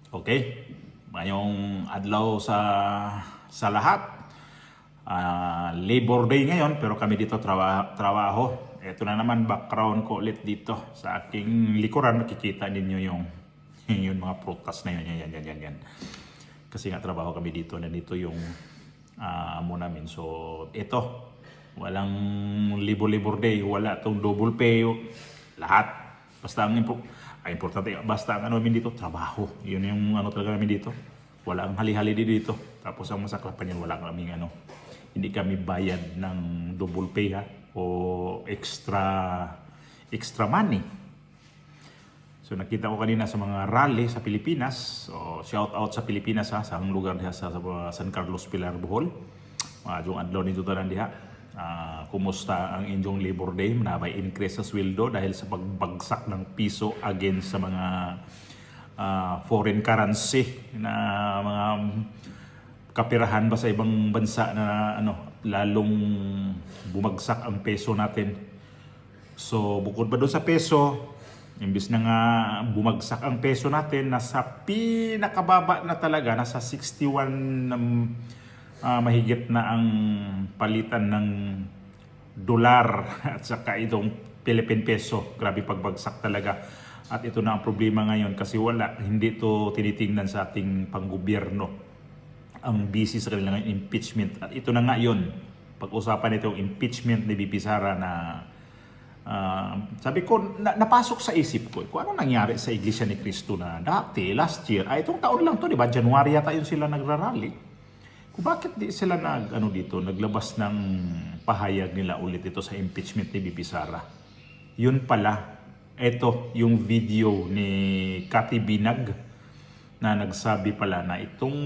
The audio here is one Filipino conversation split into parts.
Okay? Mayong adlaw sa lahat. Labor Day ngayon pero kami dito trabaho. Ito na naman background ko ulit dito sa aking likuran. Makikita ninyo yung mga prutas na yun. Yan. Kasi nga trabaho kami dito. Nandito yung amo namin. So ito, walang Labor Day. Wala itong double pay. Lahat. Basta ang importante, basta ang namin dito, trabaho. Yun yung talaga namin dito. Wala ang hali-hali dito. Tapos ang masaklapan yun, wala kaming hindi kami bayad ng double pay o extra money. So nakita ko kanina sa mga rally sa Pilipinas. So shout out sa Pilipinas sa ang lugar diha sa San Carlos, Pilar, Bohol. Yung adlaw nito tanan diha. Kumusta ang inyong Labor Day? May increase sa sweldo dahil sa pagbagsak ng piso against sa mga foreign currency na mga kapirahan ba sa ibang bansa na lalong bumagsak ang peso natin. So bukod ba doon sa peso, imbis na nga bumagsak ang peso natin, nasa pinakababa na talaga, nasa 61 mahigit na ang palitan ng dolar at saka itong Philippine peso. Grabe pagbagsak talaga. At ito na ang problema ngayon kasi hindi ito tinitingnan sa ating panggobyerno. Ang busy sa kanilang impeachment. At ito na nga yun. Pag-usapan itong impeachment ni VP Sara na sabi ko, napasok sa isip ko, kung ano nangyari sa Iglesia ni Cristo na dati, last year, itong taon lang to, di ba? January yata yun sila nagrarally. Bakit di sila naglabas ng pahayag nila ulit ito sa impeachment ni VP Sara? Yun pala, ito yung video ni Cathy Binag na nagsabi pala na itong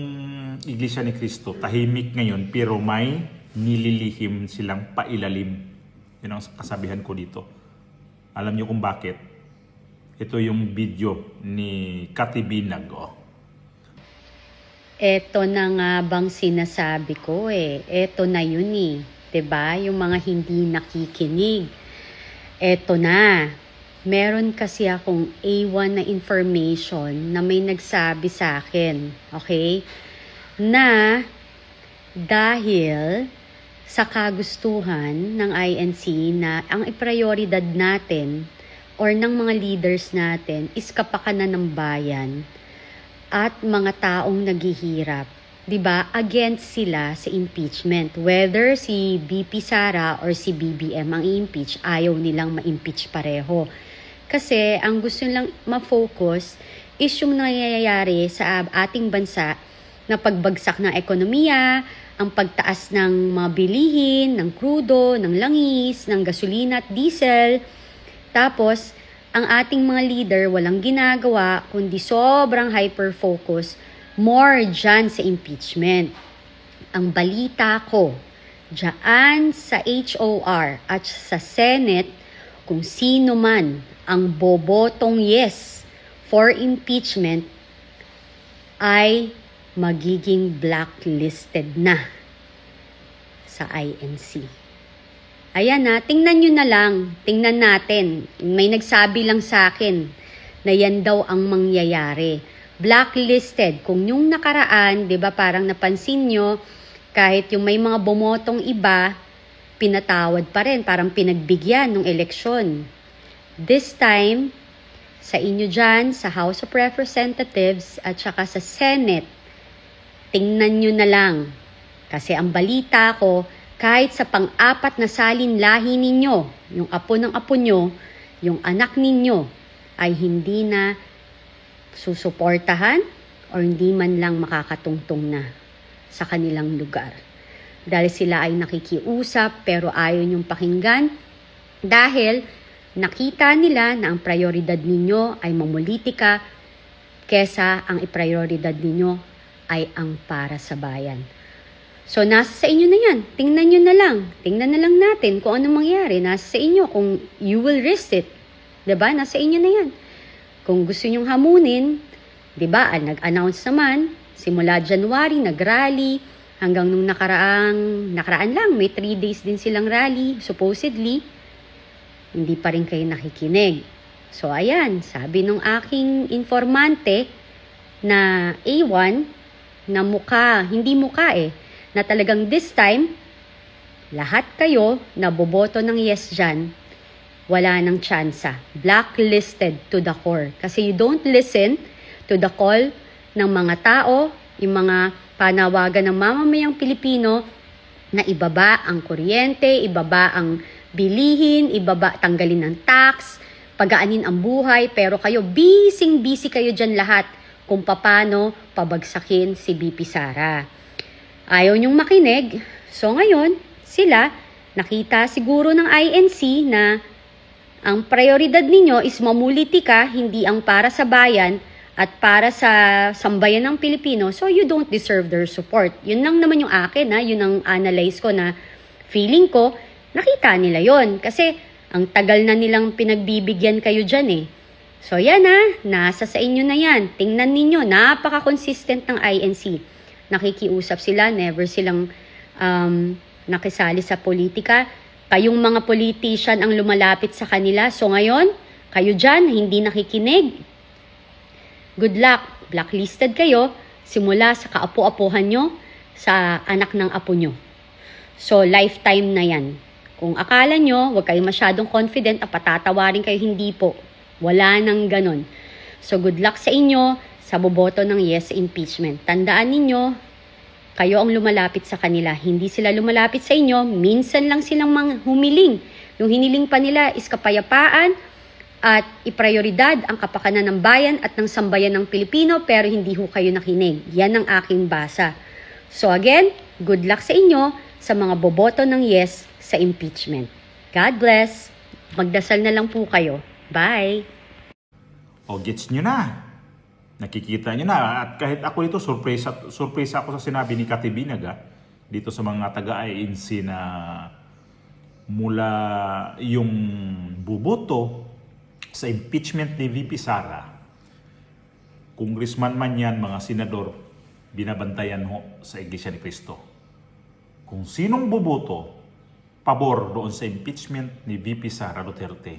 Iglesia ni Cristo tahimik ngayon pero may nililihim silang pailalim. Yun ang kasabihan ko dito. Alam niyo kung bakit? Ito yung video ni Cathy Binag. Eto na nga bang sinasabi ko Eto na yun 'Diba? Yung mga hindi nakikinig. Eto na. Meron kasi akong A1 na information na may nagsabi sa akin. Okay? Na dahil sa kagustuhan ng INC na ang iprioridad natin or ng mga leaders natin is kapakanan ng bayan at mga taong naghihirap, 'di ba? Against sila sa impeachment. Whether si VP Sara or si BBM ang i-impeach, ayaw nilang ma-impeach pareho. Kasi ang gusto nilang ma-focus is yung nangyayari sa ating bansa na pagbagsak ng ekonomiya, ang pagtaas ng mga bilihin, ng krudo, ng langis, ng gasolina at diesel. Tapos ang ating mga leader walang ginagawa kundi sobrang hyper-focus more dyan sa impeachment. Ang balita ko, dyan sa HOR at sa Senate, kung sino man ang bobotong yes for impeachment ay magiging blacklisted na sa INC. Ayan tingnan nyo na lang, tingnan natin. May nagsabi lang sa akin na yan daw ang mangyayari. Blacklisted. Kung yung nakaraan, di ba parang napansin nyo, kahit yung may mga bumotong iba, pinatawad pa rin, parang pinagbigyan ng eleksyon. This time, sa inyo dyan, sa House of Representatives at saka sa Senate, tingnan nyo na lang. Kasi ang balita ko, kahit sa pang-apat na salin lahi ninyo, yung apo ng apo nyo, yung anak ninyo, ay hindi na susuportahan o hindi man lang makakatungtong na sa kanilang lugar. Dahil sila ay nakikiusap pero ayaw nyong pakinggan dahil nakita nila na ang prioridad ninyo ay mamulitika kesa ang iprioridad ninyo ay ang para sa bayan. So, nasa sa inyo na yan. Tingnan nyo na lang. Tingnan na lang natin kung ano mangyari. Nasa sa inyo kung you will risk it. Diba? Nasa inyo na yan. Kung gusto nyong hamunin, diba? Nag-announce naman, simula January, nag-rally, hanggang nung nakaraan lang, may 3 days din silang rally, supposedly. Hindi pa rin kayo nakikinig. So, ayan, sabi nung aking informante, na A1 na hindi mukha na talagang this time, lahat kayo na boboto ng yes dyan, wala nang tsansa. Blacklisted to the core. Kasi you don't listen to the call ng mga tao, yung mga panawagan ng mamamayang Pilipino na ibaba ang kuryente, ibaba ang bilihin, tanggalin ng tax, pagaanin ang buhay, pero kayo, busy kayo dyan lahat kung paano pabagsakin si BP Sara. Ayaw niyong makinig, so ngayon, sila, nakita siguro ng INC na ang prioridad ninyo is mamulitika, hindi ang para sa bayan at para sa sambayan ng Pilipino, so you don't deserve their support. Yun lang naman yung akin, yun ang analyze ko na feeling ko, nakita nila yon kasi ang tagal na nilang pinagbibigyan kayo dyan So yan nasa sa inyo na yan. Tingnan ninyo, napaka-consistent ng INC. Nakikiusap sila, never silang nakisali sa politika. Kayong mga politician ang lumalapit sa kanila. So ngayon, kayo dyan, hindi nakikinig. Good luck, blacklisted kayo simula sa kaapo-apuhan nyo, sa anak ng apo nyo. So lifetime na yan. Kung akala nyo, huwag kayo masyadong confident na patatawarin kayo, hindi po. Wala nang ganon. So good luck sa inyo sa boboto ng yes impeachment. Tandaan ninyo, kayo ang lumalapit sa kanila. Hindi sila lumalapit sa inyo. Minsan lang silang humiling. Yung hiniling pa nila is kapayapaan at iprioridad ang kapakanan ng bayan at ng sambayan ng Pilipino, pero hindi ho kayo nakinig. Yan ang aking basa. So again, good luck sa inyo sa mga boboto ng yes sa impeachment. God bless. Magdasal na lang po kayo. Bye! O gets nyo na. Nakikita nyo na. At kahit ako dito, surprise ako sa sinabi ni Kati Binag dito sa mga taga-INC na mula yung buboto sa impeachment ni VP Sara, congressman man yan, mga senador, binabantayan ho sa Iglesia ni Cristo. Kung sinong buboto pabor doon sa impeachment ni VP Sara Duterte,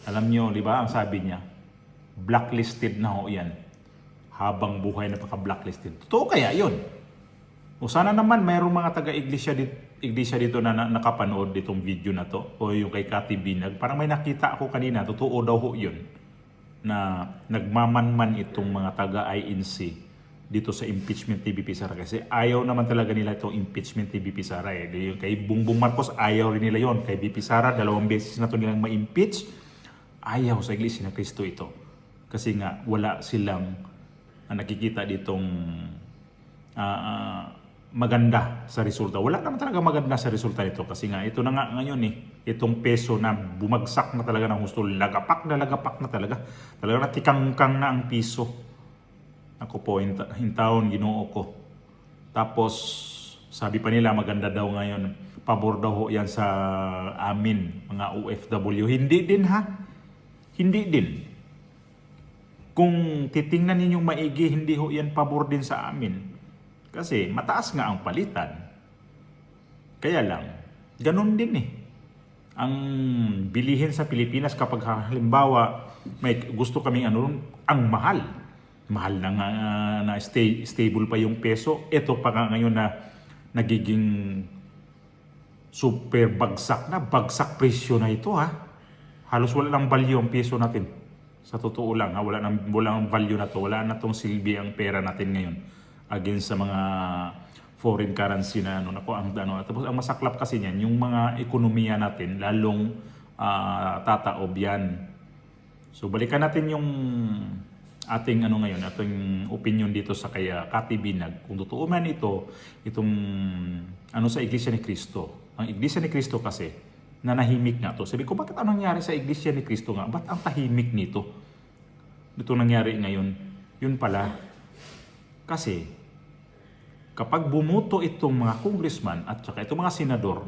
alam nyo, di ba, ang sabi niya, blacklisted na ho yan. Habang buhay na paka-blacklisted. Totoo kaya yun? O sana naman mayroong mga taga-iglesia dito na nakapanood ditong video na to, o yung kay Kati Binag. Parang may nakita ako kanina, totoo daw ho yun, na nagmamanman itong mga taga-INC dito sa impeachment ni VP Sara. Kasi ayaw naman talaga nila itong impeachment ni VP Sara. Yung kay Bongbong Marcos, ayaw rin nila yon. Kay VP Sara, 2 beses na ito nilang ma-impeach. Ayaw sa Iglesia ng Cristo ito. Kasi nga, wala silang nakikita ditong maganda sa resulta. Wala naman talaga maganda sa resulta nito. Kasi nga, ito na nga ngayon itong peso na bumagsak na talaga ng husto. Lagapak na talaga. Talaga na tikangkang na ang piso. Ako po, hintaon, ginoo ko. Tapos, sabi pa nila, maganda daw ngayon. Pabor daw ho yan sa amin, mga OFW. Hindi din Hindi din. Kung titingnan ninyong maigi, hindi ho yan pabor din sa amin. Kasi mataas nga ang palitan. Kaya lang, ganun din ang bilihin sa Pilipinas kapag halimbawa may gusto kaming ang mahal. Mahal na nga na stable pa yung peso. Ito pa nga ngayon na nagiging super bagsak presyo na ito Halos wala nang value ang piso natin. Sa totoo lang, wala nang value na to. Wala na tong silbi ang pera natin ngayon against sa mga foreign currency na Tapos ang masaklap kasi niyan, yung mga ekonomiya natin lalong tataob yan. So balikan natin yung ating ating opinion dito sa kaya Kati Binag. Kung totoo man itong sa Iglesia ni Cristo. Ang Iglesia ni Cristo kasi nanahimik nga to. Sabi ko, bakit anong nangyari sa Iglesia ni Cristo nga? Ba't ang tahimik nito? Ito nangyari ngayon. Yun pala. Kasi, kapag bumuto itong mga congressman at saka itong mga senador,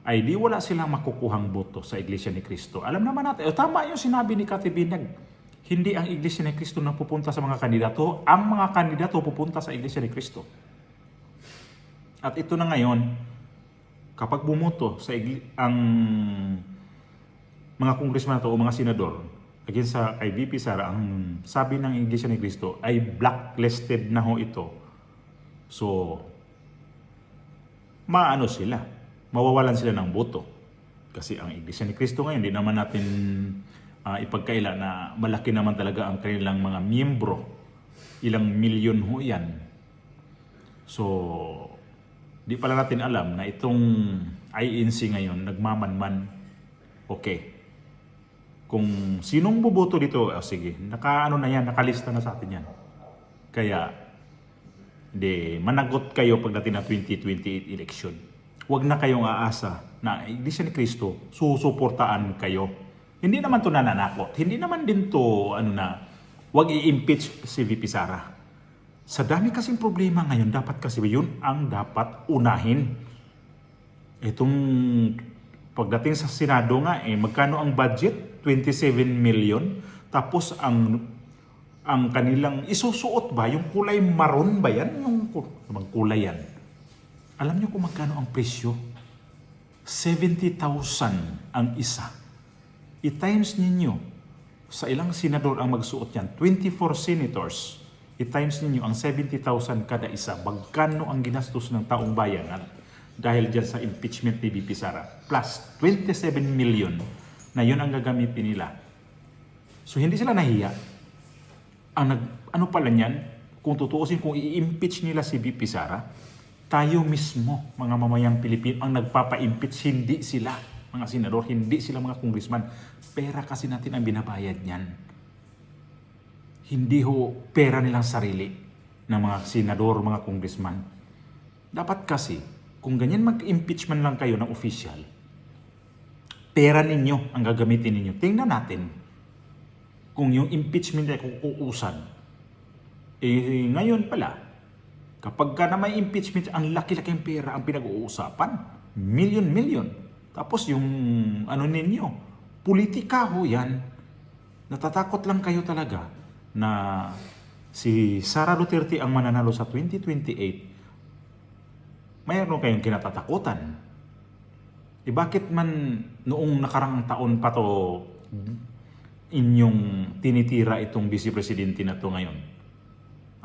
ay di wala silang makukuhang boto sa Iglesia ni Cristo. Alam naman natin, tama yung sinabi ni Kati Binag. Hindi ang Iglesia ni Cristo na pupunta sa mga kandidato. Ang mga kandidato pupunta sa Iglesia ni Cristo. At ito na ngayon, kapag bumoto ang mga congressman o mga senador, again sa kay VP Sara, ang sabi ng Iglesia ni Cristo ay blacklisted na ho ito. So, maano sila, mawawalan sila ng boto. Kasi ang Iglesia ni Cristo ngayon, hindi naman natin ipagkaila na malaki naman talaga ang kanilang mga miyembro. Ilang milyon ho yan. So, di pala natin alam na itong INC ngayon, nagmamanman. Okay. Kung sinong buboto dito, sige, nakaano na yan, nakalista na sa atin yan. Kaya, managot kayo pagdating ng 2028 election. Huwag na kayong aasa na Iglesia ni Cristo, susuportaan kayo. Hindi naman to nananakot. Hindi naman din to, huwag i-impeach si VP Sara. Sa dami kasing problema ngayon, dapat kasi yun ang dapat unahin. Itong pagdating sa Senado nga, magkano ang budget? 27 million. Tapos ang kanilang isusuot ba? Yung kulay maroon ba yan? Yung kulay yan. Alam niyo kung magkano ang presyo? 70,000 ang isa. I-times ninyo sa ilang senador ang magsuot yan. 24 senators. I-times ninyo ang 70,000 kada isa. Magkano ang ginastos ng taong bayan dahil dyan sa impeachment ni VP Sara? Plus 27 million na yun ang gagamitin nila. So hindi sila nahiya. Ano pala niyan? Kung tutuusin, kung i-impeach nila si VP Sara, tayo mismo, mga mamayang Pilipino, ang nagpapa-impeach, hindi sila, mga senador, hindi sila mga congressman. Pera kasi natin ang binabayad niyan. Hindi ho pera nilang sarili ng mga senador, mga congressman. Dapat kasi, kung ganyan mag-impeachment lang kayo ng official, pera ninyo ang gagamitin ninyo. Tingnan natin kung yung impeachment ay kukuusan. Ngayon pala, kapag ka na may impeachment, ang laki-laking pera ang pinag-uusapan. Million. Tapos yung ninyo, politika ho yan. Natatakot lang kayo talaga na si Sara Duterte ang mananalo sa 2028. Mayroon kayong kinatatakutan. Bakit man noong nakarang taon pa to inyong tinitira itong vice presidente na to ngayon?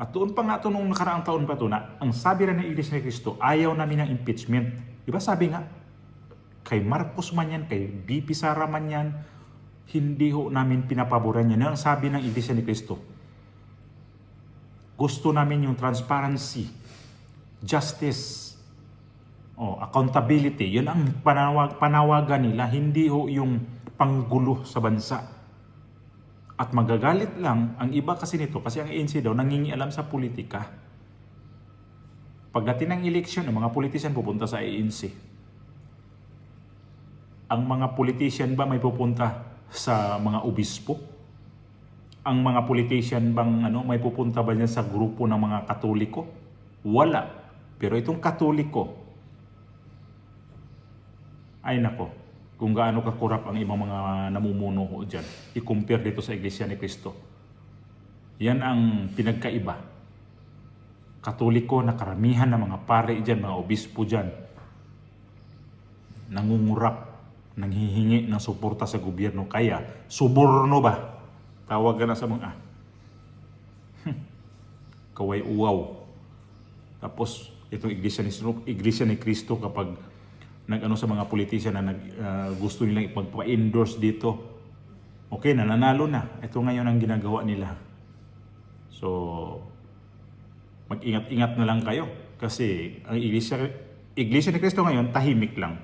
At doon pa nga to nung nakaraang taon pa to na ang sabi rin ng Iglesia ni Cristo, ayaw namin ng impeachment. Diba sabi nga, kay Marcos man yan, kay VP Sara man yan, hindi ho namin pinapaboran yan. Ang sabi ng Iglesia ni Cristo, gusto namin yung transparency, justice, accountability. Yun ang panawagan nila, hindi ho yung panggulo sa bansa. At magagalit lang ang iba kasi nito, kasi ang ANC daw nangingialam sa politika. Pagdating ng eleksyon, ang mga politician pupunta sa ANC. Ang mga politician ba may pupunta sa mga obispo? Ang mga politician bang may pupunta ba niya sa grupo ng mga Katoliko? Wala. Pero itong Katoliko, ay nako, kung gaano kakurap ang ibang mga namumuno ko dyan. I-compare dito sa Iglesia ni Cristo. Yan ang pinagkaiba. Katoliko na karamihan ng mga pare dyan, mga obispo dyan, nangungurap, nanghihingi ng suporta sa gobyerno. Kaya, suborno ba? Tawag ka na sa mga kaway uwaw. Tapos, itong Iglesia ni Cristo kapag sa mga politician na gusto nilang ipagpa-endorse dito. Okay, nananalo na. Ito ngayon ang ginagawa nila. So, mag-ingat-ingat na lang kayo. Kasi ang Iglesia ni Cristo ngayon, tahimik lang.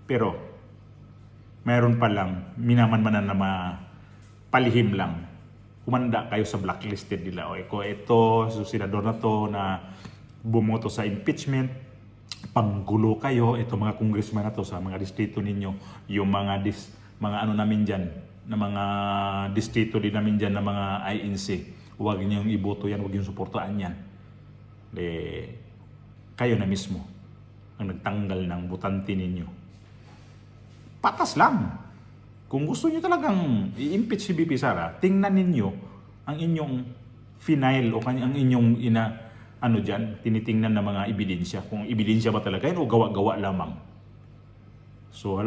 Pero, mayroon pa lang, minaman-manan na palihim lang. Kumanda kayo sa blacklisted nila. O ito, senador na to na bumoto sa impeachment, panggulo kayo, ito mga congressman na to sa mga distrito ninyo, yung mga namin dyan, na mga distrito din namin dyan na mga INC, huwag niyong iboto yan, huwag niyong suportaan yan. Kayo na mismo ang nagtanggal ng butante ninyo. Patas lang. Kung gusto niyo talagang i-impeach si VP Sara, tingnan ninyo ang inyong final o ang inyong tinitingnan ng mga ebidensya. Kung ebidensya ba talaga yan o gawa-gawa lamang. So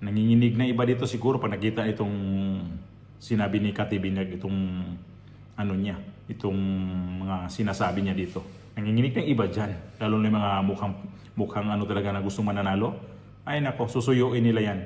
Nanginginig na iba dito siguro pag nakita itong sinabi ni Katibinyag, itong ano niya, itong mga sinasabi niya dito. Nanginginig na iba dyan, lalo na yung mga mukhang ano talaga na gustong mananalo. Ay nako, susuyuin nila yan.